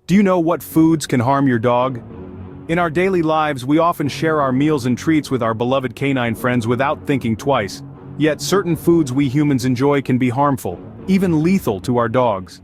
Do you know what foods can harm your dog? In our daily lives, we often share our meals and treats with our beloved canine friends without thinking twice. Yet certain foods we humans enjoy can be harmful, even lethal to our dogs.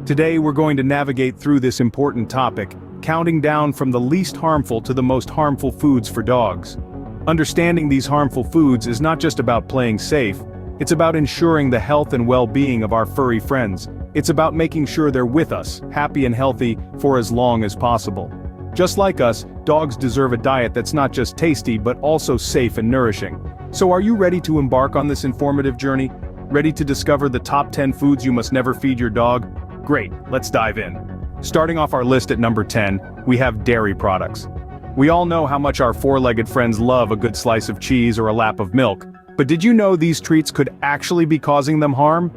Today we're going to navigate through this important topic, counting down from the least harmful to the most harmful foods for dogs. Understanding these harmful foods is not just about playing safe, it's about ensuring the health and well-being of our furry friends. It's about making sure they're with us, happy and healthy, for as long as possible. Just like us, dogs deserve a diet that's not just tasty but also safe and nourishing. So are you ready to embark on this informative journey? Ready to discover the top 10 foods you must never feed your dog? Great, let's dive in. Starting off our list at number 10, we have dairy products. We all know how much our four-legged friends love a good slice of cheese or a lap of milk. But did you know these treats could actually be causing them harm?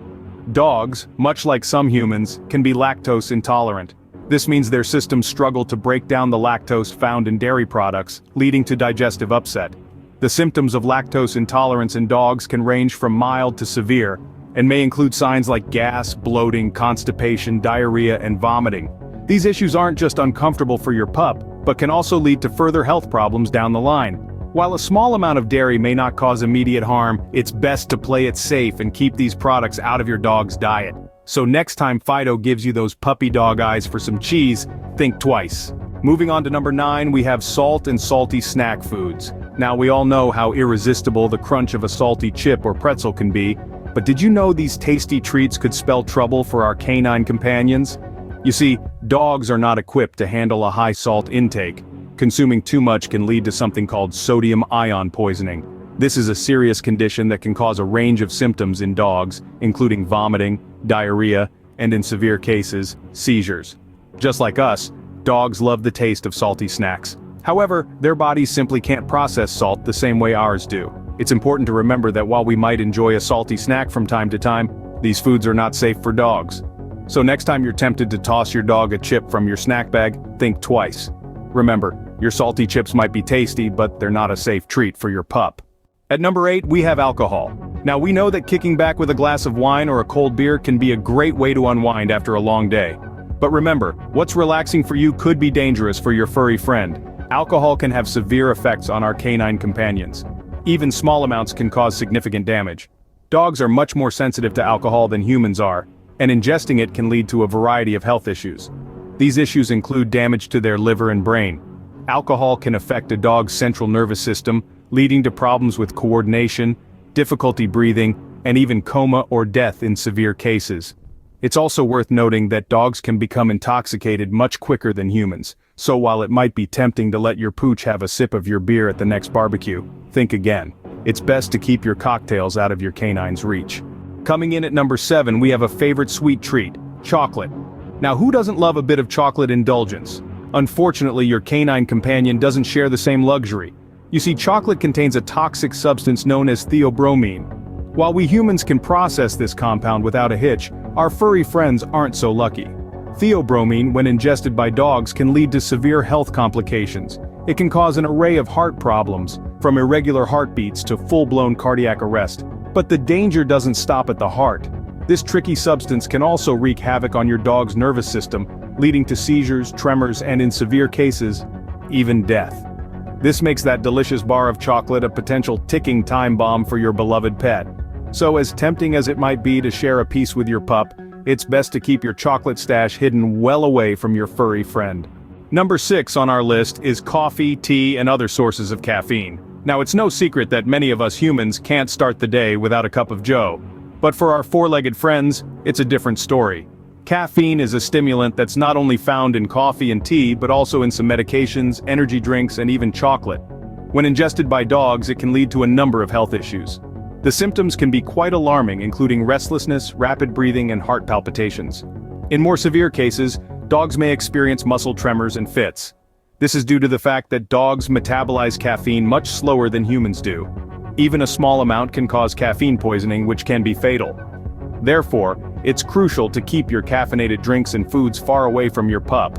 Dogs, much like some humans, can be lactose intolerant. This means their systems struggle to break down the lactose found in dairy products, leading to digestive upset. The symptoms of lactose intolerance in dogs can range from mild to severe, and may include signs like gas, bloating, constipation, diarrhea, and vomiting. These issues aren't just uncomfortable for your pup, but can also lead to further health problems down the line. While a small amount of dairy may not cause immediate harm, it's best to play it safe and keep these products out of your dog's diet. So next time Fido gives you those puppy dog eyes for some cheese, think twice. Moving on to number 9, we have salt and salty snack foods. Now we all know how irresistible the crunch of a salty chip or pretzel can be, but did you know these tasty treats could spell trouble for our canine companions? You see, dogs are not equipped to handle a high salt intake. Consuming too much can lead to something called sodium ion poisoning. This is a serious condition that can cause a range of symptoms in dogs, including vomiting, diarrhea, and in severe cases, seizures. Just like us, dogs love the taste of salty snacks. However, their bodies simply can't process salt the same way ours do. It's important to remember that while we might enjoy a salty snack from time to time, these foods are not safe for dogs. So next time you're tempted to toss your dog a chip from your snack bag, think twice. Remember, your salty chips might be tasty, but they're not a safe treat for your pup. At number 8, we have alcohol. Now we know that kicking back with a glass of wine or a cold beer can be a great way to unwind after a long day. But remember, what's relaxing for you could be dangerous for your furry friend. Alcohol can have severe effects on our canine companions. Even small amounts can cause significant damage. Dogs are much more sensitive to alcohol than humans are, and ingesting it can lead to a variety of health issues. These issues include damage to their liver and brain. Alcohol can affect a dog's central nervous system, leading to problems with coordination, difficulty breathing, and even coma or death in severe cases. It's also worth noting that dogs can become intoxicated much quicker than humans, so while it might be tempting to let your pooch have a sip of your beer at the next barbecue, think again. It's best to keep your cocktails out of your canine's reach. Coming in at number 7, we have a favorite sweet treat, chocolate. Now who doesn't love a bit of chocolate indulgence? Unfortunately, your canine companion doesn't share the same luxury. You see, chocolate contains a toxic substance known as theobromine. While we humans can process this compound without a hitch, our furry friends aren't so lucky. Theobromine, when ingested by dogs, can lead to severe health complications. It can cause an array of heart problems, from irregular heartbeats to full-blown cardiac arrest. But the danger doesn't stop at the heart. This tricky substance can also wreak havoc on your dog's nervous system, leading to seizures, tremors, and in severe cases, even death. This makes that delicious bar of chocolate a potential ticking time bomb for your beloved pet. So as tempting as it might be to share a piece with your pup, it's best to keep your chocolate stash hidden well away from your furry friend. Number 6 on our list is coffee, tea, and other sources of caffeine. Now it's no secret that many of us humans can't start the day without a cup of joe. But for our four-legged friends, it's a different story. Caffeine is a stimulant that's not only found in coffee and tea, but also in some medications, energy drinks, and even chocolate. When ingested by dogs, it can lead to a number of health issues. The symptoms can be quite alarming, including restlessness, rapid breathing, and heart palpitations. In more severe cases, dogs may experience muscle tremors and fits. This is due to the fact that dogs metabolize caffeine much slower than humans do. Even a small amount can cause caffeine poisoning, which can be fatal. Therefore, it's crucial to keep your caffeinated drinks and foods far away from your pup.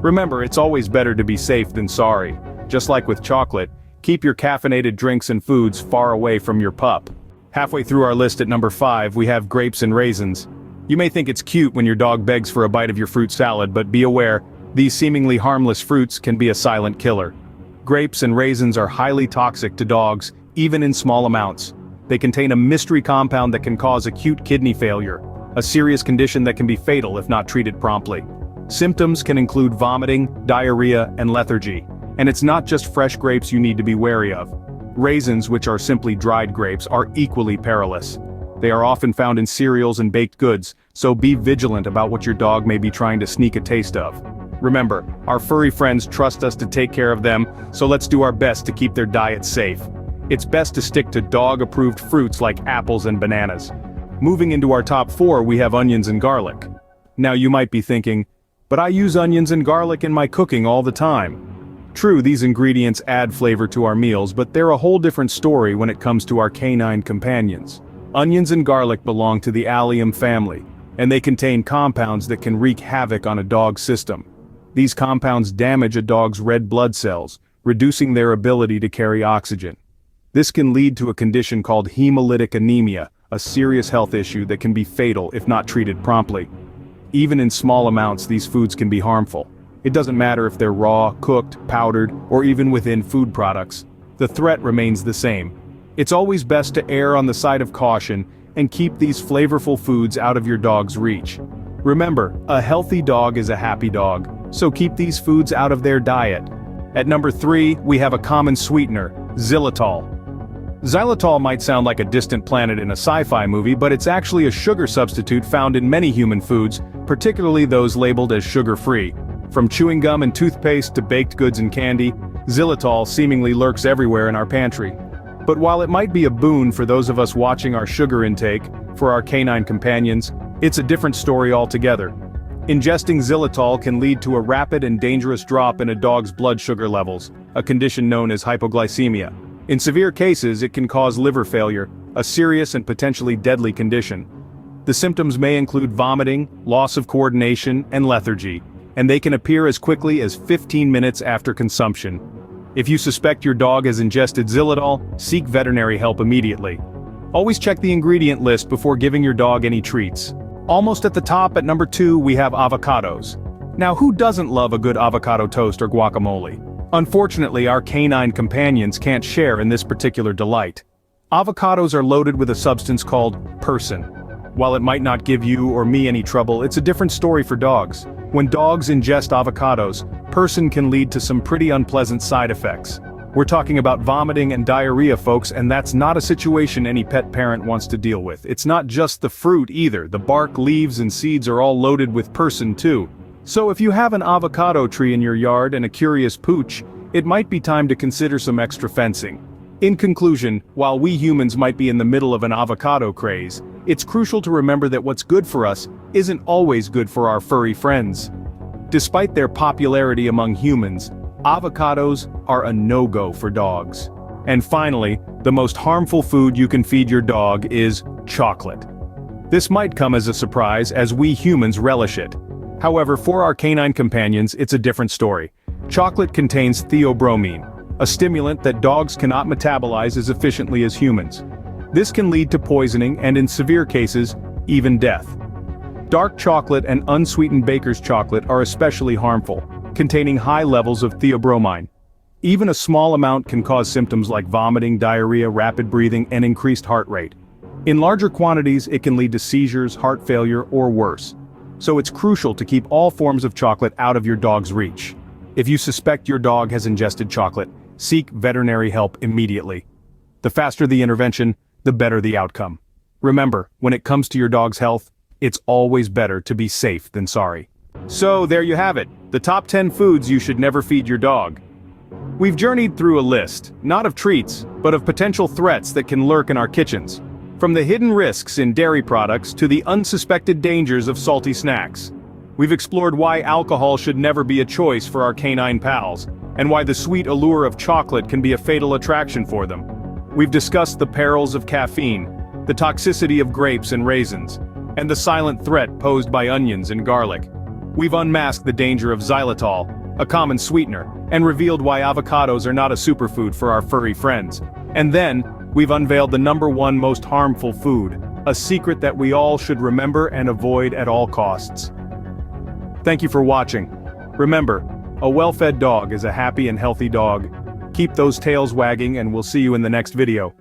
Remember, it's always better to be safe than sorry. Just like with chocolate, keep your caffeinated drinks and foods far away from your pup. Halfway through our list at number 5, we have grapes and raisins. You may think it's cute when your dog begs for a bite of your fruit salad, but be aware, These seemingly harmless fruits can be a silent killer. Grapes and raisins are highly toxic to dogs, even in small amounts. They contain a mystery compound that can cause acute kidney failure, a serious condition that can be fatal if not treated promptly. Symptoms can include vomiting, diarrhea, and lethargy. And it's not just fresh grapes you need to be wary of. Raisins, which are simply dried grapes, are equally perilous. They are often found in cereals and baked goods, so be vigilant about what your dog may be trying to sneak a taste of. Remember, our furry friends trust us to take care of them, so let's do our best to keep their diet safe. It's best to stick to dog-approved fruits like apples and bananas. Moving into our top 4, we have onions and garlic. Now you might be thinking, but I use onions and garlic in my cooking all the time. True, these ingredients add flavor to our meals, but they're a whole different story when it comes to our canine companions. Onions and garlic belong to the allium family, and they contain compounds that can wreak havoc on a dog's system. These compounds damage a dog's red blood cells, reducing their ability to carry oxygen. This can lead to a condition called hemolytic anemia, a serious health issue that can be fatal if not treated promptly. Even in small amounts, these foods can be harmful. It doesn't matter if they're raw, cooked, powdered, or even within food products. The threat remains the same. It's always best to err on the side of caution and keep these flavorful foods out of your dog's reach. Remember, a healthy dog is a happy dog, so keep these foods out of their diet. At number 3, we have a common sweetener, xylitol. Xylitol might sound like a distant planet in a sci-fi movie, but it's actually a sugar substitute found in many human foods, particularly those labeled as sugar-free. From chewing gum and toothpaste to baked goods and candy, xylitol seemingly lurks everywhere in our pantry. But while it might be a boon for those of us watching our sugar intake, for our canine companions, it's a different story altogether. Ingesting xylitol can lead to a rapid and dangerous drop in a dog's blood sugar levels, a condition known as hypoglycemia. In severe cases, it can cause liver failure, a serious and potentially deadly condition. The symptoms may include vomiting, loss of coordination, and lethargy, and they can appear as quickly as 15 minutes after consumption. If you suspect your dog has ingested xylitol, seek veterinary help immediately. Always check the ingredient list before giving your dog any treats. Almost at the top at number 2, we have avocados. Now, who doesn't love a good avocado toast or guacamole? Unfortunately, our canine companions can't share in this particular delight. Avocados are loaded with a substance called persin. While it might not give you or me any trouble, it's a different story for dogs. When dogs ingest avocados, persin can lead to some pretty unpleasant side effects. We're talking about vomiting and diarrhea, folks, and that's not a situation any pet parent wants to deal with. It's not just the fruit either. The bark, leaves, and seeds are all loaded with persin too. So if you have an avocado tree in your yard and a curious pooch, it might be time to consider some extra fencing. In conclusion, while we humans might be in the middle of an avocado craze, it's crucial to remember that what's good for us isn't always good for our furry friends. Despite their popularity among humans, avocados are a no-go for dogs. And finally, the most harmful food you can feed your dog is chocolate. This might come as a surprise as we humans relish it. However, for our canine companions, it's a different story. Chocolate contains theobromine, a stimulant that dogs cannot metabolize as efficiently as humans. This can lead to poisoning and, in severe cases, even death. Dark chocolate and unsweetened baker's chocolate are especially harmful, containing high levels of theobromine. Even a small amount can cause symptoms like vomiting, diarrhea, rapid breathing, and increased heart rate. In larger quantities, it can lead to seizures, heart failure, or worse. So it's crucial to keep all forms of chocolate out of your dog's reach. If you suspect your dog has ingested chocolate, seek veterinary help immediately. The faster the intervention, the better the outcome. Remember, when it comes to your dog's health, it's always better to be safe than sorry. So there you have it, the top 10 foods you should never feed your dog. We've journeyed through a list, not of treats, but of potential threats that can lurk in our kitchens. From the hidden risks in dairy products to the unsuspected dangers of salty snacks. We've explored why alcohol should never be a choice for our canine pals, and why the sweet allure of chocolate can be a fatal attraction for them. We've discussed the perils of caffeine, the toxicity of grapes and raisins, and the silent threat posed by onions and garlic. We've unmasked the danger of xylitol, a common sweetener, and revealed why avocados are not a superfood for our furry friends. And then, we've unveiled the #1 most harmful food, a secret that we all should remember and avoid at all costs. Thank you for watching. Remember, a well-fed dog is a happy and healthy dog. Keep those tails wagging and we'll see you in the next video.